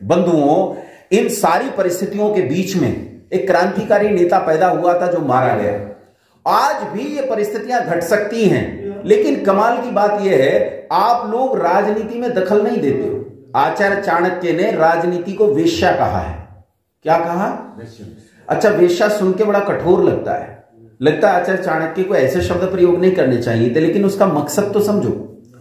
बंधुओं, इन सारी परिस्थितियों के बीच में एक क्रांतिकारी नेता पैदा हुआ था जो मारा गया। आज भी ये परिस्थितियां घट सकती हैं, लेकिन कमाल की बात यह है आप लोग राजनीति में दखल नहीं देते हो। आचार्य चाणक्य ने राजनीति को वेश्या कहा है। क्या कहा? अच्छा, वेश्या सुन के बड़ा कठोर लगता है आचार्य चाणक्य को ऐसे शब्द प्रयोग नहीं करने चाहिए थे, लेकिन उसका मकसद तो समझो।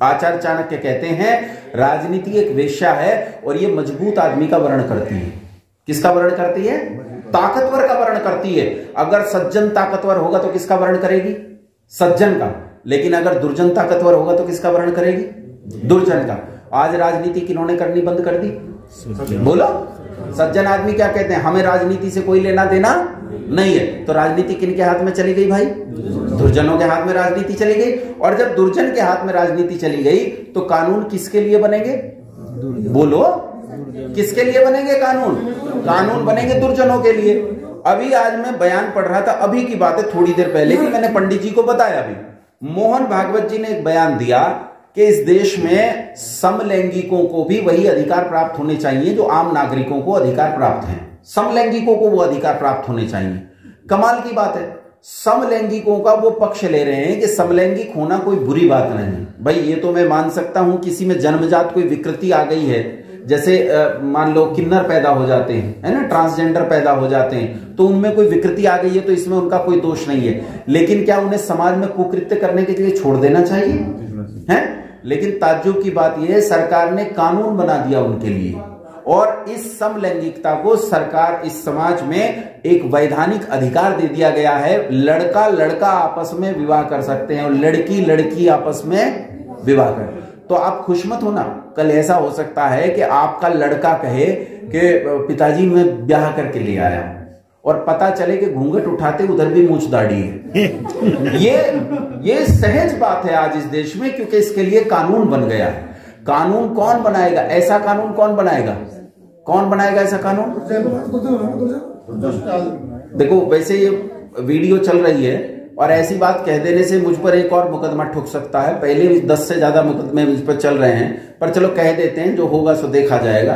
आचार्य चाणक्य कहते हैं राजनीति एक वेश्या है और ये मजबूत आदमी का वर्ण करती है। किसका वर्ण करती है? ताकतवर का वर्ण करती है। अगर सज्जन ताकतवर होगा तो किसका वर्ण करेगी? सज्जन का। लेकिन अगर दुर्जन ताकतवर होगा तो किसका वर्ण करेगी? दुर्जन का। आज राजनीति किन्होंने करनी बंद कर दी? बोलो। सज्जन आदमी क्या कहते हैं? हमें राजनीति से कोई लेना देना नहीं है। तो राजनीति किनके हाथ में चली गई भाई? दुर्जनों के हाथ में राजनीति चली गई। और जब दुर्जन के हाथ में राजनीति चली गई तो कानून किसके लिए बनेंगे? बोलो, किसके लिए बनेंगे कानून? कानून बनेंगे दुर्जनों के लिए। अभी आज मैं बयान पढ़ रहा था, अभी की बात है, थोड़ी देर पहले की, मैंने पंडित जी को बताया। अभी मोहन भागवत जी ने एक बयान दिया कि इस देश में समलैंगिकों को भी वही अधिकार प्राप्त होने चाहिए जो आम नागरिकों को अधिकार प्राप्त हैं। समलैंगिकों को वो अधिकार प्राप्त होने चाहिए। कमाल की बात है, समलैंगिकों का वो पक्ष ले रहे हैं कि समलैंगिक होना कोई बुरी बात नहीं। भाई ये तो मैं मान सकता हूं किसी में जन्मजात कोई विकृति आ गई है, जैसे मान लो किन्नर पैदा हो जाते हैं, है ना, ट्रांसजेंडर पैदा हो जाते हैं, तो उनमें कोई विकृति आ गई है तो इसमें उनका कोई दोष नहीं है। लेकिन क्या उन्हें समाज में कुकृत्य करने के लिए छोड़ देना चाहिए? है? लेकिन ताज्जुब की बात यह है सरकार ने कानून बना दिया उनके लिए, और इस समलैंगिकता को सरकार इस समाज में एक वैधानिक अधिकार दे दिया गया है। लड़का लड़का आपस में विवाह कर सकते हैं और लड़की लड़की आपस में विवाह कर। तो आप खुश मत होना, कल ऐसा हो सकता है कि आपका लड़का कहे कि पिताजी मैं ब्याह करके ले आया, और पता चले कि घूंघट उठाते उधर भी मूंछ दाढ़ी है। ये सहज बात है आज इस देश में, क्योंकि इसके लिए कानून बन गया है। कानून कौन बनाएगा? ऐसा कानून कौन बनाएगा? कौन बनाएगा ऐसा कानून? देखो, वैसे ये वीडियो चल रही है और ऐसी बात कह देने से मुझ पर एक और मुकदमा ठुक सकता है। पहले भी 10 से ज्यादा मुकदमे मुझ पर चल रहे हैं, पर चलो कह देते हैं, जो होगा सो देखा जाएगा।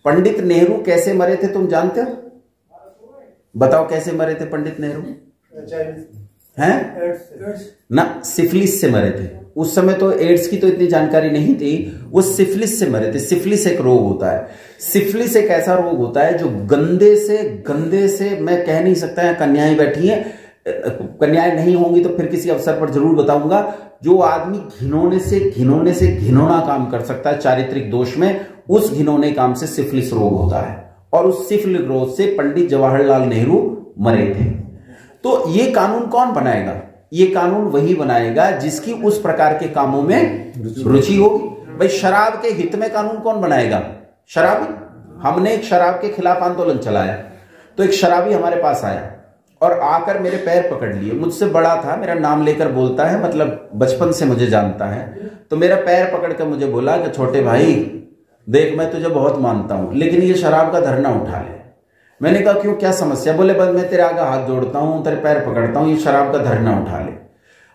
पंडित नेहरू कैसे मरे थे तुम जानते हो? बताओ कैसे मरे थे पंडित नेहरू? हैं ना, सिफिलिस से मरे थे। उस समय तो एड्स की तो इतनी जानकारी नहीं थी, वो सिफिलिस से मरे थे। सिफिलिस एक रोग होता है। सिफिलिस एक ऐसा रोग होता है जो गंदे से मैं कह नहीं सकता है, कन्याएं बैठी हैं, कन्याएं नहीं होंगी तो फिर किसी अवसर पर जरूर बताऊंगा। जो आदमी घिनौने से घिनौना काम कर सकता है चारित्रिक दोष में, उस घिनौने काम से सिफिलिस रोग होता है, और उस सिफिलिस रोग से पंडित जवाहरलाल नेहरू मरे थे। तो ये कानून कौन बनाएगा? ये कानून वही बनाएगा जिसकी उस प्रकार के कामों में रुचि होगी। भाई शराब के हित में कानून कौन बनाएगा? शराबी। हमने एक शराब के खिलाफ आंदोलन चलाया, तो एक शराबी हमारे पास आया और आकर मेरे पैर पकड़ लिए। मुझसे बड़ा था, मेरा नाम लेकर बोलता है, मतलब बचपन से मुझे जानता है। तो मेरा पैर पकड़ कर मुझे बोला कि छोटे भाई देख, मैं तुझे बहुत मानता हूं, लेकिन ये शराब का धरना उठा ले। मैंने कहा क्यों, क्या समस्या? बोले बस मैं तेरे आगे हाथ जोड़ता हूं, तेरे पैर पकड़ता हूं, ये शराब का धरना उठा ले।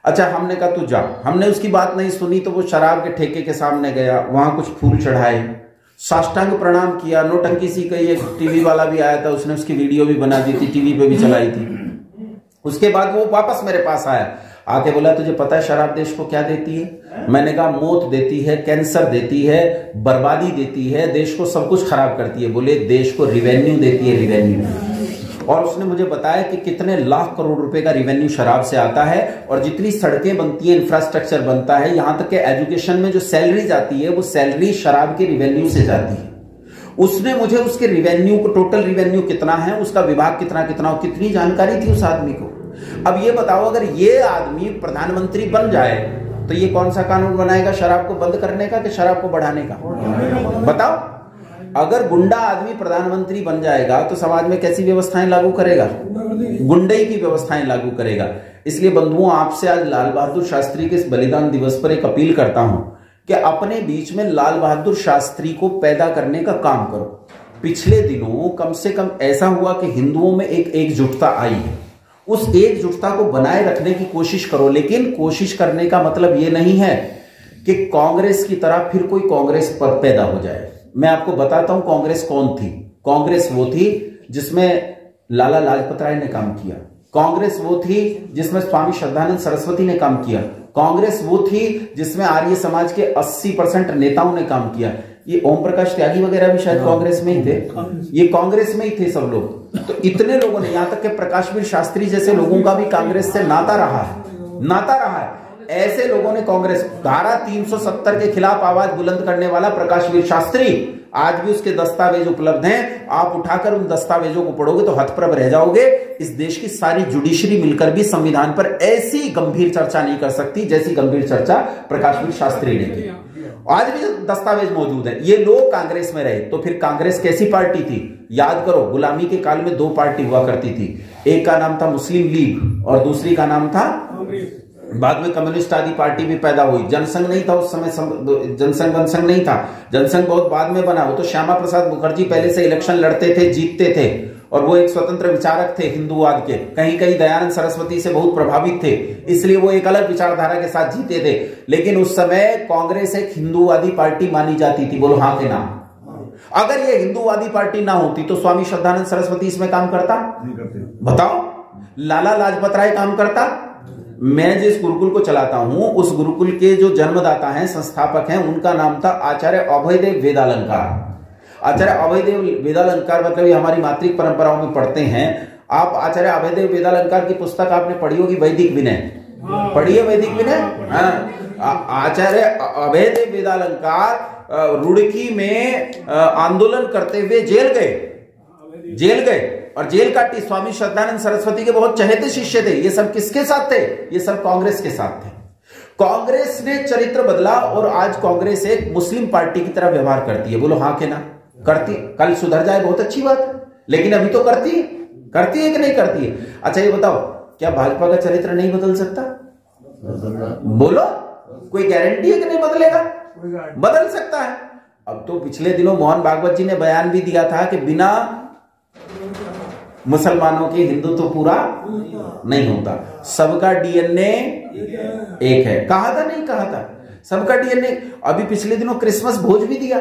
अच्छा, हमने कहा तू जा। हमने उसकी बात नहीं सुनी, तो वो शराब के ठेके के सामने गया, वहां कुछ फूल चढ़ाए, साष्टांग प्रणाम किया। नोटंकी सी कही, एक टीवी वाला भी आया था, उसने उसकी वीडियो भी बना दी थी, टीवी पे भी चलाई थी। उसके बाद वो वापस मेरे पास आया, आके बोला तुझे पता है शराब देश को क्या देती है? मैंने कहा मौत देती है, कैंसर देती है, बर्बादी देती है, देश को सब कुछ खराब करती है। बोले देश को रिवेन्यू देती है, रिवेन्यू। और उसने मुझे बताया कि कितने लाख करोड़ रुपए का रिवेन्यू शराब से आता है, और जितनी सड़कें बनती है, इंफ्रास्ट्रक्चर बनता है, यहां तक कि एजुकेशन में जो सैलरी जाती है, वो सैलरी शराब के रिवेन्यू से जाती है। उसने मुझे उसके रिवेन्यू को, टोटल रिवेन्यू कितना है, उसका विभाग कितना कितनी जानकारी थी उस आदमी को। अब ये बताओ, अगर ये आदमी प्रधानमंत्री बन जाए तो ये कौन सा कानून बनाएगा? शराब को बंद करने का कि शराब को बढ़ाने का? बताओ। अगर गुंडा आदमी प्रधानमंत्री बन जाएगा तो समाज में कैसी व्यवस्थाएं लागू करेगा? गुंडई की व्यवस्थाएं लागू करेगा। इसलिए बंधुओं, आपसे आज लाल बहादुर शास्त्री के इस बलिदान दिवस पर एक अपील करता हूं कि अपने बीच में लाल बहादुर शास्त्री को पैदा करने का काम करो। पिछले दिनों कम से कम ऐसा हुआ कि हिंदुओं में एक एकजुटता आई है, उस एकजुटता को बनाए रखने की कोशिश करो। लेकिन कोशिश करने का मतलब यह नहीं है कि कांग्रेस की तरह फिर कोई कांग्रेस पैदा हो जाए। मैं आपको बताता हूं कांग्रेस कौन थी। कांग्रेस वो थी जिसमें लाला लाजपत राय ने काम किया। कांग्रेस वो थी जिसमें स्वामी श्रद्धानंद सरस्वती ने काम किया। कांग्रेस वो थी जिसमें आर्य समाज के 80% नेताओं ने काम किया। ये ओम प्रकाश त्यागी वगैरह भी शायद कांग्रेस में ही थे, ये कांग्रेस में ही थे सब लोग। तो इतने लोगों ने, यहां तक कि प्रकाशवीर शास्त्री जैसे लोगों का भी कांग्रेस से नाता रहा है। ऐसे लोगों ने कांग्रेस, धारा 370 के खिलाफ आवाज बुलंद करने वाला प्रकाशवीर शास्त्री, आज भी उसके दस्तावेज उपलब्ध हैं। आप उठाकर उन दस्तावेजों को पढ़ोगे तो हतप्रभ रह जाओगे। इस देश की सारी जुडिशरी मिलकर भी संविधान पर ऐसी गंभीर चर्चा नहीं कर सकती जैसी गंभीर चर्चा प्रकाशवीर शास्त्री ने की। आज भी दस्तावेज मौजूद है। ये लोग कांग्रेस में रहे, तो फिर कांग्रेस कैसी पार्टी थी? याद करो, गुलामी के काल में 2 पार्टी हुआ करती थी। एक का नाम था मुस्लिम लीग और दूसरी का नाम था, बाद में कम्युनिस्ट आदि पार्टी भी पैदा हुई। जनसंघ नहीं था उस समय, जनसंघ नहीं था। जनसंघ बहुत बाद में बना। वो तो श्यामा प्रसाद मुखर्जी पहले से इलेक्शन लड़ते थे, जीतते थे, और वो एक स्वतंत्र विचारक थे हिंदूवाद के। कहीं कहीं दयानंद सरस्वती से बहुत प्रभावित थे, इसलिए वो एक अलग विचारधारा के साथ जीते थे। लेकिन उस समय कांग्रेस एक हिंदूवादी पार्टी मानी जाती थी। बोलो हाँ के नाम। अगर ये हिंदूवादी पार्टी ना होती तो स्वामी श्रद्धानंद सरस्वती इसमें काम करता? बताओ। लाला लाजपत राय काम करता? मैं जिस गुरुकुल को चलाता हूं उस गुरुकुल के जो जन्मदाता हैं, संस्थापक हैं, उनका नाम था आचार्य अभयदेव वेदालंकार। आचार्य अभयदेव वेदालंकार मतलब ये हमारी मातृक परंपराओं में पढ़ते हैं। आप आचार्य अभयदेव वेदालंकार की पुस्तक आपने पढ़ी होगी, वैदिक विनय। पढ़िए वैदिक विनय। हाँ, आचार्य अभयदेव वेदालंकार रुड़की में आंदोलन करते हुए जेल गए और जेल काटी। स्वामी श्रद्धानंद सरस्वती के बहुत चहेते शिष्य थे। ये सब किसके साथ थे? ये सब कांग्रेस के साथ थे। कांग्रेस ने चरित्र बदला और आज कांग्रेस एक मुस्लिम पार्टी की तरह व्यवहार करती है। बोलो हाँ के ना? करती। कल सुधर जाए बहुत अच्छी बात है, लेकिन अभी तो करती है कि नहीं करती है? अच्छा ये बताओ, क्या भाजपा का चरित्र नहीं बदल सकता? बोलो, कोई गारंटी है कि नहीं बदलेगा? बदल सकता है। अब तो पिछले दिनों मोहन भागवत जी ने बयान भी दिया था कि बिना मुसलमानों के हिंदुत्व तो पूरा नहीं होता, सबका डीएनए एक है। कहा था नहीं कहा था? सबका डीएनए। अभी पिछले दिनों क्रिसमस भोज भी दिया।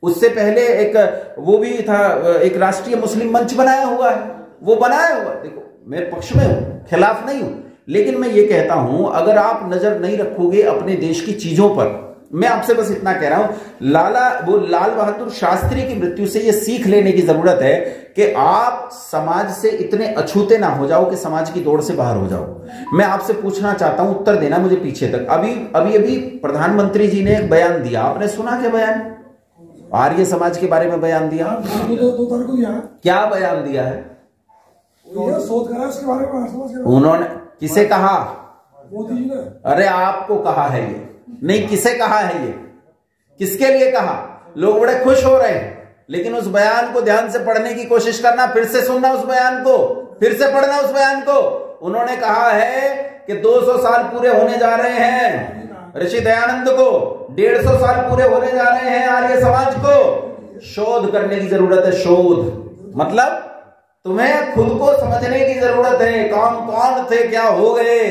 उससे पहले एक वो भी था, एक राष्ट्रीय मुस्लिम मंच बनाया हुआ है। वो बनाया हुआ, देखो मैं पक्ष में हूं, खिलाफ नहीं हूं, लेकिन मैं ये कहता हूं अगर आप नजर नहीं रखोगे अपने देश की चीजों पर, मैं आपसे बस इतना कह रहा हूं, लाल बहादुर शास्त्री की मृत्यु से ये सीख लेने की जरूरत है कि आप समाज से इतने अछूते ना हो जाओ कि समाज की दौड़ से बाहर हो जाओ। मैं आपसे पूछना चाहता हूं, उत्तर देना मुझे पीछे तक। अभी प्रधानमंत्री जी ने एक बयान दिया, आपने सुना क्या बयान? आर्य समाज के बारे में बयान दिया। क्या बयान दिया है? उन्होंने किसे कहा? अरे आपको कहा है ये, नहीं किसे कहा है ये? किसके लिए कहा? लोग बड़े खुश हो रहे हैं, लेकिन उस बयान को ध्यान से पढ़ने की कोशिश करना, फिर से सुनना उस बयान को, फिर से पढ़ना उस बयान को। उन्होंने कहा है कि 200 साल पूरे होने जा रहे हैं ऋषि दयानंद को, 150 साल पूरे होने जा रहे हैं आर्य समाज को। शोध करने की जरूरत है। शोध मतलब तुम्हें खुद को समझने की जरूरत है। कौन थे, क्या हो गए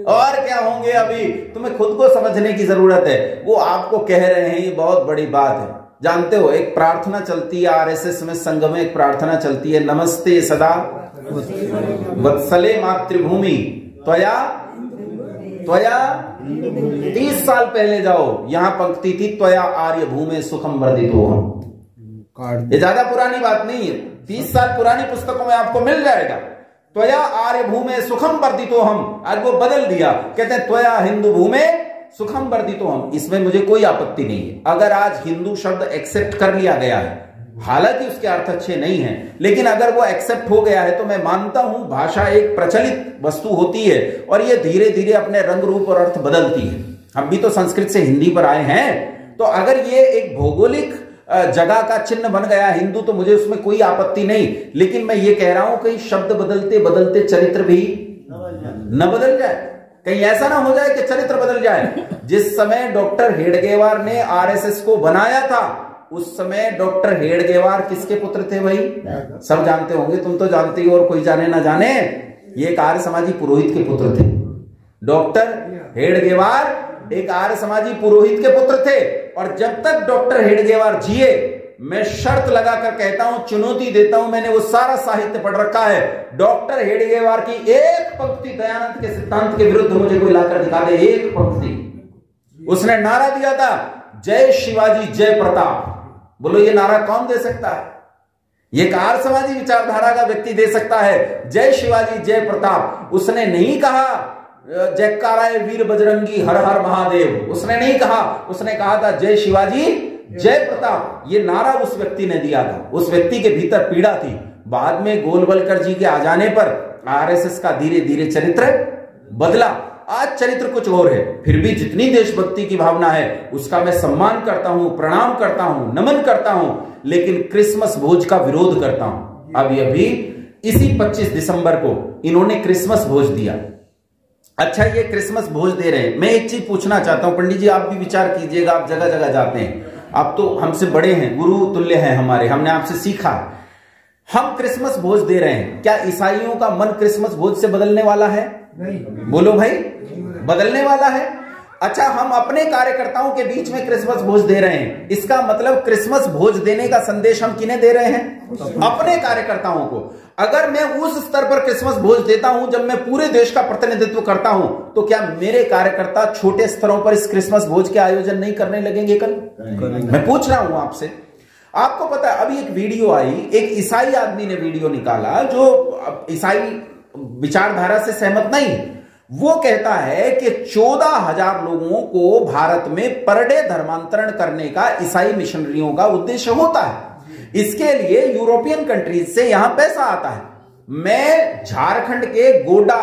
और क्या होंगे, अभी तुम्हें खुद को समझने की जरूरत है। वो आपको कह रहे हैं, ये बहुत बड़ी बात है। जानते हो एक प्रार्थना चलती है आरएसएस में, संघ में एक प्रार्थना चलती है, नमस्ते सदा वत्सले मातृभूमि त्वया 30 साल पहले जाओ, यहां पंक्ति थी त्वया आर्य भूमि सुखम वर्धितो हम। ये ज्यादा पुरानी बात नहीं है, 30 साल पुरानी पुस्तकों में आपको मिल जाएगा। त्वया आर्य भूमि सुखम वर्धितो हम, आज वो बदल दिया, कहते हैं त्वया हिंदू भूमि सुखम वर्धितो हम। इसमें मुझे कोई आपत्ति नहीं है अगर आज हिंदू शब्द एक्सेप्ट कर लिया गया है, हालांकि उसके अर्थ अच्छे नहीं हैं, लेकिन अगर वो एक्सेप्ट हो गया है तो मैं मानता हूं भाषा एक प्रचलित वस्तु होती है और ये धीरे धीरे अपने रंग रूप और अर्थ बदलती है। हम भी तो संस्कृत से हिंदी पर आए हैं, तो अगर ये एक भौगोलिक जगह का चिन्ह बन गया हिंदू तो मुझे उसमें कोई आपत्ति नहीं। लेकिन मैं ये कह रहा हूं कहीं शब्द बदलते बदलते चरित्र भी न बदल जाए, कहीं ऐसा ना हो जाए कि चरित्र बदल जाए। जिस समय डॉक्टर हेडगेवार ने आरएसएस को बनाया था, उस समय डॉक्टर हेडगेवार किसके पुत्र थे भाई? सब जानते होंगे, तुम तो जानते ही, और कोई जाने ना जाने, ये एक आर्य समाजी पुरोहित के पुत्र थे। डॉक्टर हेडगेवार एक आर्य समाजी पुरोहित के पुत्र थे, और जब तक डॉक्टर हेडगेवार जिए मैं शर्त लगाकर कहता हूं, चुनौती देता हूं, मैंने वो सारा साहित्य पढ़ रखा है, डॉक्टर हेडगेवार की एक पंक्ति दयानंद के सिद्धांत के विरुद्ध मुझे कोई लाकर दिखा दे, एक पंक्ति। उसने नारा दिया था, जय शिवाजी जय प्रताप। बोलो ये नारा कौन दे सकता है? ये आर्य समाजी विचारधारा का व्यक्ति दे सकता है, जय शिवाजी जय प्रताप। उसने नहीं कहा जयकाराय वीर बजरंगी हर हर महादेव, उसने नहीं कहा, उसने कहा था जय शिवाजी जय प्रताप। ये नारा उस व्यक्ति ने दिया था। उस व्यक्ति के भीतर पीड़ा थी। बाद में गोलवलकर जी के आ जाने पर आरएसएस का धीरे धीरे चरित्र बदला। आज चरित्र कुछ और है। फिर भी जितनी देशभक्ति की भावना है उसका मैं सम्मान करता हूं, प्रणाम करता हूं, नमन करता हूं, लेकिन क्रिसमस भोज का विरोध करता हूं। अभी इसी 25 दिसंबर को इन्होंने क्रिसमस भोज दिया। अच्छा, ये क्रिसमस भोज दे रहे हैं। मैं एक चीज पूछना चाहता हूं, पंडित जी आप भी विचार कीजिएगा, आप जगह जगह जाते हैं, आप तो हमसे बड़े हैं, गुरु तुल्य हैं हमारे, हमने आपसे सीखा। हम क्रिसमस भोज दे रहे हैं, क्या ईसाइयों का मन क्रिसमस भोज से बदलने वाला है? नहीं। बोलो भाई, बदलने वाला है? अच्छा, हम अपने कार्यकर्ताओं के बीच में क्रिसमस भोज दे रहे हैं, इसका मतलब क्रिसमस भोज देने का संदेश हम किन्हें दे रहे हैं? अपने कार्यकर्ताओं को। अगर मैं उस स्तर पर क्रिसमस भोज देता हूं जब मैं पूरे देश का प्रतिनिधित्व करता हूं, तो क्या मेरे कार्यकर्ता छोटे स्तरों पर इस क्रिसमस भोज के आयोजन नहीं करने लगेंगे कल? मैं पूछ रहा हूं आपसे। आपको पता है, अभी एक वीडियो आई, एक ईसाई आदमी ने वीडियो निकाला जो ईसाई विचारधारा से सहमत नहीं। वो कहता है कि 14,000 लोगों को भारत में पर डे धर्मांतरण करने का ईसाई मिशनरियों का उद्देश्य होता है। इसके लिए यूरोपियन कंट्रीज से यहां पैसा आता है। मैं झारखंड के गोड्डा,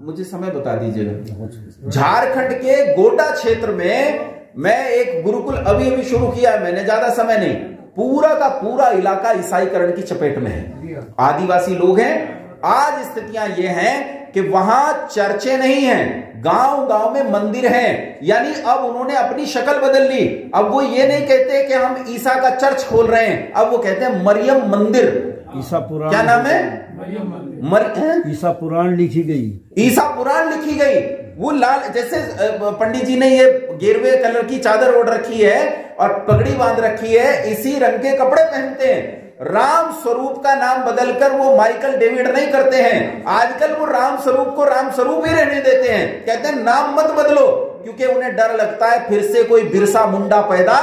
मुझे समय बता दीजिएगा, झारखंड के गोड्डा क्षेत्र में मैं एक गुरुकुल अभी शुरू किया है मैंने, ज्यादा समय नहीं। पूरा का पूरा इलाका ईसाईकरण की चपेट में है, आदिवासी लोग हैं। आज स्थितियां ये हैं कि वहां चर्चे नहीं हैं, गांव गांव में मंदिर हैं। यानी अब उन्होंने अपनी शक्ल बदल ली। अब वो ये नहीं कहते कि हम ईसा का चर्च खोल रहे हैं, अब वो कहते हैं मरियम मंदिर। ईसा पुराण, क्या नाम है? ईसा पुराण लिखी गई। ईसा पुराण लिखी गई। वो लाल, जैसे पंडित जी ने ये गेरुए कलर की चादर ओढ़ रखी है और पगड़ी बांध रखी है, इसी रंग के कपड़े पहनते हैं। राम स्वरूप का नाम बदलकर वो माइकल डेविड नहीं करते हैं। आजकल वो राम स्वरूप को राम स्वरूप ही रहने देते हैं, कहते हैं नाम मत बदलो, क्योंकि उन्हें डर लगता है फिर से कोई बिरसा मुंडा पैदा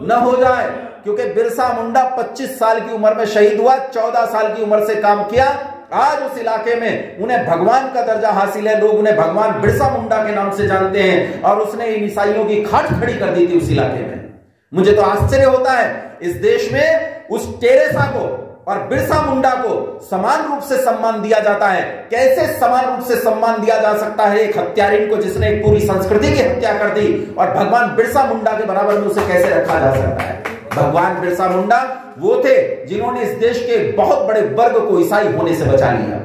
न हो जाए। क्योंकि बिरसा मुंडा 25 साल की उम्र में शहीद हुआ, 14 साल की उम्र से काम किया। आज उस इलाके में उन्हें भगवान का दर्जा हासिल है, लोग उन्हें भगवान बिरसा मुंडा के नाम से जानते हैं, और उसने इन ईसाइयों की खाट खड़ी कर दी थी उस इलाके में। मुझे तो आश्चर्य होता है, इस देश में उस टेरेसा को और बिरसा मुंडा को समान रूप से सम्मान दिया जाता है। कैसे समान रूप से सम्मान दिया जा सकता है एक हत्यारिन को जिसने एक पूरी संस्कृति की हत्या कर दी, और भगवान बिरसा मुंडा के बराबर में उसे कैसे रखा जा सकता है? भगवान बिरसा मुंडा वो थे जिन्होंने इस देश के बहुत बड़े वर्ग को ईसाई होने से बचा लिया।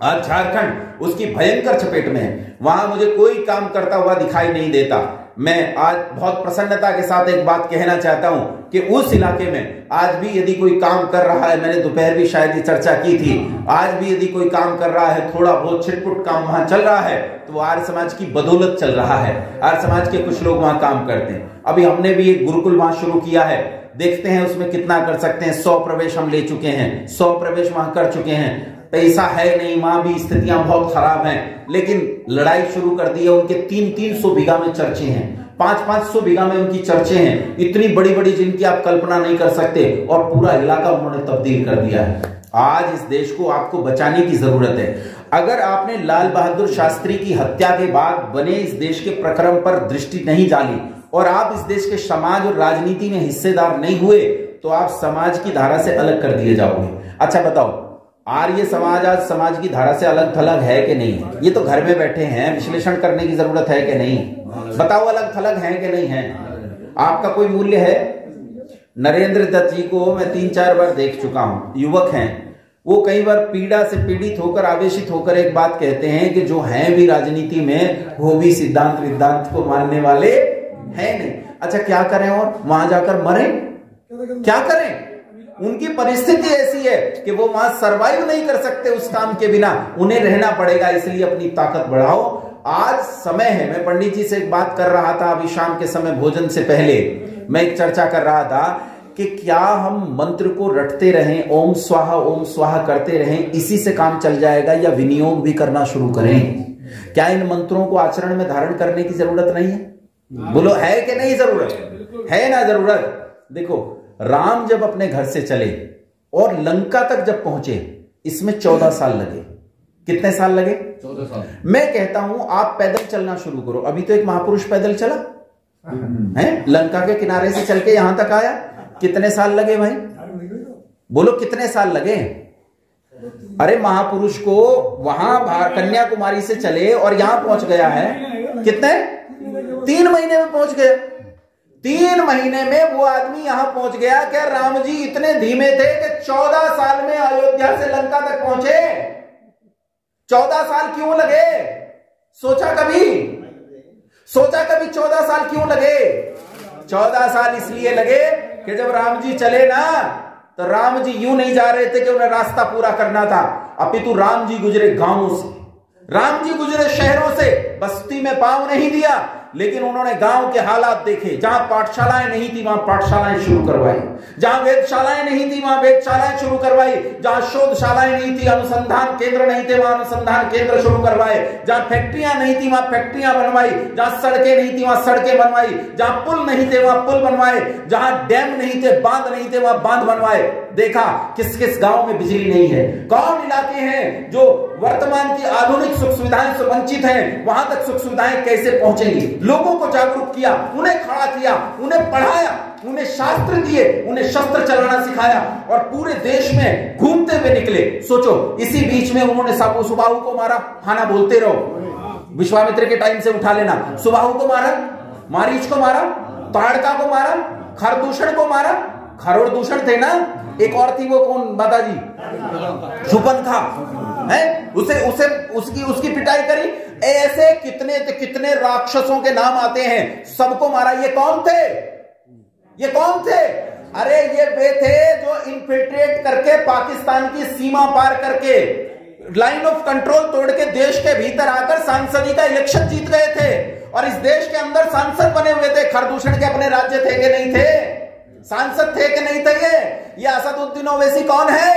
आज झारखंड उसकी भयंकर चपेट में है, वहां मुझे कोई काम करता हुआ दिखाई नहीं देता। मैं आज बहुत प्रसन्नता के साथ एक बात कहना चाहता हूं कि उस इलाके में आज भी यदि कोई काम कर रहा है, मैंने दोपहर भी शायद ये चर्चा की थी, आज भी यदि कोई काम कर रहा है, थोड़ा बहुत छिटपुट काम वहां चल रहा है, तो आर्य समाज की बदौलत चल रहा है। आर्य समाज के कुछ लोग वहां काम करते हैं। अभी हमने भी एक गुरुकुल वहां शुरू किया है, देखते हैं उसमें कितना कर सकते हैं। 100 प्रवेश हम ले चुके हैं, 100 प्रवेश वहां कर चुके हैं। पैसा है नहीं, वहां भी स्थितियां बहुत खराब हैं, लेकिन लड़ाई शुरू कर दी है। उनके 300-300 बीघा में चर्चे हैं, 500-500 बीघा में उनकी चर्चे हैं, इतनी बड़ी बड़ी जिनकी आप कल्पना नहीं कर सकते, और पूरा इलाका उन्होंने तब्दील कर दिया है। आज इस देश को आपको बचाने की जरूरत है। अगर आपने लाल बहादुर शास्त्री की हत्या के बाद बने इस देश के प्रक्रम पर दृष्टि नहीं डाली, और आप इस देश के समाज और राजनीति में हिस्सेदार नहीं हुए, तो आप समाज की धारा से अलग कर दिए जाओगे। अच्छा बताओ, आर्य समाज आज समाज की धारा से अलग थलग है कि नहीं? ये तो घर में बैठे हैं, विश्लेषण करने की जरूरत है कि नहीं? बताओ, अलग थलग है कि नहीं है? आपका कोई मूल्य है? नरेंद्र दत्त जी को मैं 3-4 बार देख चुका हूं, युवक हैं, वो कई बार पीड़ा से पीड़ित होकर, आवेशित होकर एक बात कहते हैं कि जो हैं भी राजनीति में वो भी सिद्धांत विद्धांत को मानने वाले हैं नहीं। अच्छा क्या करें, और वहां जाकर मरें? क्या करें? उनकी परिस्थिति ऐसी है कि वो वहां सरवाइव नहीं कर सकते उस काम के बिना, उन्हें रहना पड़ेगा। इसलिए अपनी ताकत बढ़ाओ, आज समय है। मैं पंडित जी से एक बात कर रहा था अभी शाम के समय, भोजन से पहले मैं एक चर्चा कर रहा था कि क्या हम मंत्र को रटते रहें, ओम स्वाहा करते रहें, इसी से काम चल जाएगा, या विनियोग भी करना शुरू करें? क्या इन मंत्रों को आचरण में धारण करने की जरूरत नहीं है? बोलो, है कि नहीं जरूरत? है ना जरूरत। देखो, राम जब अपने घर से चले और लंका तक जब पहुंचे, इसमें 14 साल लगे। कितने साल लगे? 14 साल। मैं कहता हूं आप पैदल चलना शुरू करो। अभी तो एक महापुरुष पैदल चला है, लंका के किनारे से चल के यहां तक आया। कितने साल लगे भाई? बोलो, कितने साल लगे? अरे महापुरुष को वहां कन्याकुमारी से चले और यहां पहुंच गया है, कितने? 3 महीने में पहुंच गया। 3 महीने में वो आदमी यहां पहुंच गया। क्या राम जी इतने धीमे थे कि 14 साल में अयोध्या से लंका तक पहुंचे? 14 साल क्यों लगे? सोचा कभी 14 साल क्यों लगे? 14 साल इसलिए लगे कि जब राम जी चले ना, तो राम जी यूं नहीं जा रहे थे कि उन्हें रास्ता पूरा करना था, अपितु राम जी गुजरे गांवों से, राम जी गुजरे शहरों से। बस्ती में पांव नहीं दिया, लेकिन उन्होंने गांव के हालात देखे। जहां पाठशालाएं नहीं थी वहां पाठशालाएं शुरू करवाई, जहां वेदशालाएं नहीं थी वहां वेदशालाएं शुरू करवाई, जहां शोधशालाएं नहीं थी, अनुसंधान केंद्र नहीं थे वहां अनुसंधान केंद्र शुरू करवाए, जहां फैक्ट्रियां नहीं थी वहां फैक्ट्रियां बनवाई, जहां सड़कें नहीं थी वहां सड़कें बनवाई, जहां पुल नहीं थे वहां पुल बनवाए, जहां डैम नहीं थे, बांध नहीं थे वहां बांध बनवाए। देखा किस किस गांव में बिजली नहीं है, कौन इलाके हैं जो वर्तमान की आधुनिक सुख सुविधाएं से वंचित हैं, वहां तक सुख सुविधाएं कैसे पहुंचेंगी। लोगों को जागरूक किया, उन्हें खड़ा किया, उन्हें पढ़ाया, उन्हें शास्त्र दिए, उन्हें शस्त्र चलाना सिखाया और पूरे देश में घूमते हुए निकले। सोचो, इसी बीच में उन्होंने सुबाहु को मारा। खाना बोलते रहो, विश्वामित्र के टाइम से उठा लेना। सुबाहु को मारा, मारीच को मारा, ताड़का को मारा, खरदूषण को मारा। खरोड़दूषण थे ना, एक और थी, वो कौन माता जी? शूर्पणखा है, उसकी पिटाई करी। ऐसे कितने राक्षसों के नाम आते हैं, सबको मारा। ये कौन थे? ये कौन थे? अरे ये वे थे जो इन्फिल्ट्रेट करके पाकिस्तान की सीमा पार करके लाइन ऑफ कंट्रोल तोड़ के देश के भीतर आकर सांसदी का इलेक्शन जीत गए थे और इस देश के अंदर सांसद बने हुए थे। खरदूषण के अपने राज्य थे कि नहीं थे? सांसद थे कि नहीं थे? ये असदुद्दीन ओवैसी कौन है?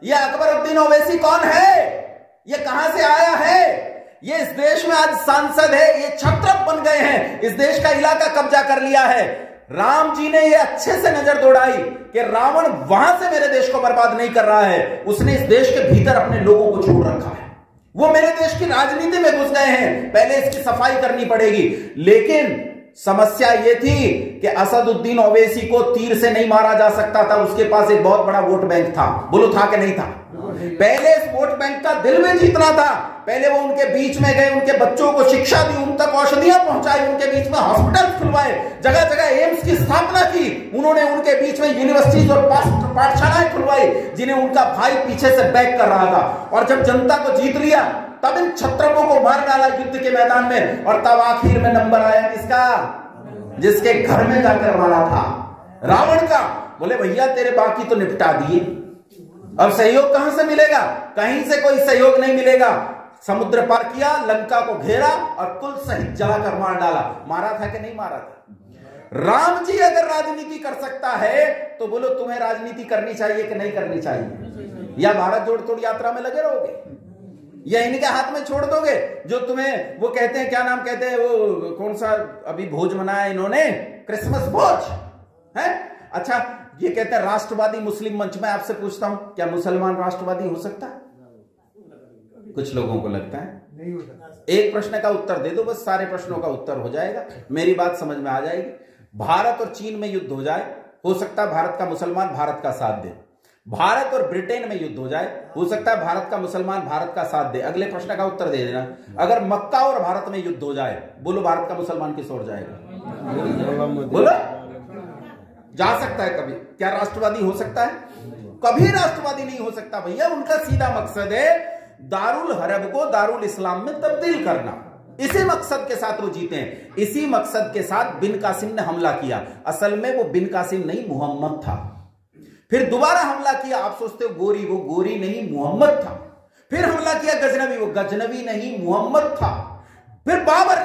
ये अकबरुद्दीन ओवैसी कौन है? ये कहां से आया है? ये इस देश में आज सांसद है, ये छत्रप बन गए हैं, इस देश का इलाका कब्जा कर लिया है। राम जी ने ये अच्छे से नजर दौड़ाई कि रावण वहां से मेरे देश को बर्बाद नहीं कर रहा है, उसने इस देश के भीतर अपने लोगों को छोड़ रखा है। वो मेरे देश की राजनीति में घुस गए हैं, पहले इसकी सफाई करनी पड़ेगी। लेकिन समस्या ये थी कि असदुद्दीन ओवैसी को तीर से नहीं मारा जा सकता था, उसके पास एक बहुत बड़ा वोट बैंक था। बोलो, था कि नहीं था? पहले इस वोट बैंक का दिल में जीतना था। पहले वो उनके बीच में गए, उनके बच्चों को शिक्षा दी, उन तक औषधियां पहुंचाई, उनके बीच में हॉस्पिटल खुलवाए, जगह जगह एम्स की स्थापना की। उन्होंने उनके बीच में यूनिवर्सिटीज और पाठशालाएं खुलवाई, जिन्हें उनका भाई पीछे से बैक कर रहा था। और जब जनता को जीत लिया, तब इन छत्रपों को मार डाला युद्ध के मैदान में। और तब आखिर में नंबर आया किसका? जिसके घर में जाकर मारा था, रावण का। बोले भैया तेरे बाकी तो निपटा दिए, अब सहयोग कहां से मिलेगा? कहीं से कोई सहयोग नहीं मिलेगा। समुद्र पार किया, लंका को घेरा और कुल सहित जलाकर मार डाला। मारा था कि नहीं मारा था? राम जी अगर राजनीति कर सकता है तो बोलो तुम्हें राजनीति करनी चाहिए कि नहीं करनी चाहिए? या भारत जोड़ तोड़ यात्रा में लगे रहोगे, या इनके हाथ में छोड़ दोगे? जो तुम्हें वो कहते हैं, क्या नाम कहते हैं, वो कौन सा अभी भोज मनाया इन्होंने, क्रिसमस भोज है। अच्छा, ये कहते हैं राष्ट्रवादी मुस्लिम मंच। में आपसे पूछता हूं, क्या मुसलमान राष्ट्रवादी हो सकता है? कुछ लोगों को लगता है नहीं हो सकता। एक प्रश्न का उत्तर दे दो, बस सारे प्रश्नों का उत्तर हो जाएगा, मेरी बात समझ में आ जाएगी। भारत और चीन में युद्ध हो जाए, हो सकता है भारत का मुसलमान भारत का साथ दे। भारत और ब्रिटेन में युद्ध हो जाए, हो सकता है भारत का मुसलमान भारत का साथ दे। अगले प्रश्न का उत्तर दे देना, अगर मक्का और भारत में युद्ध हो जाए, बोलो भारत का मुसलमान किस ओर जाएगा? बोलो, जा सकता है कभी? क्या राष्ट्रवादी हो सकता है? कभी राष्ट्रवादी नहीं हो सकता भैया। उनका सीधा मकसद है दारुल हरब को दारुल इस्लाम में तब्दील करना। इसी मकसद के साथ वो जीते हैं। इसी मकसद के साथ बिन कासिम ने हमला किया। असल में वो बिन कासिम नहीं, मोहम्मद था। फिर दोबारा हमला किया। आप सोचते हो गोरी, वो गोरी नहीं, मोहम्मद था। फिर हमला किया गजनवी, वो गजनवी नहीं, मोहम्मद था। फिर बाबर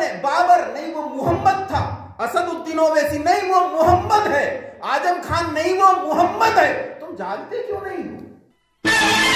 नहीं, वो मोहम्मद था। असदुद्दीन ओवैसी नहीं, वो मोहम्मद है। आजम खान नहीं, वो मोहम्मद है। तुम जानते क्यों नहीं हो?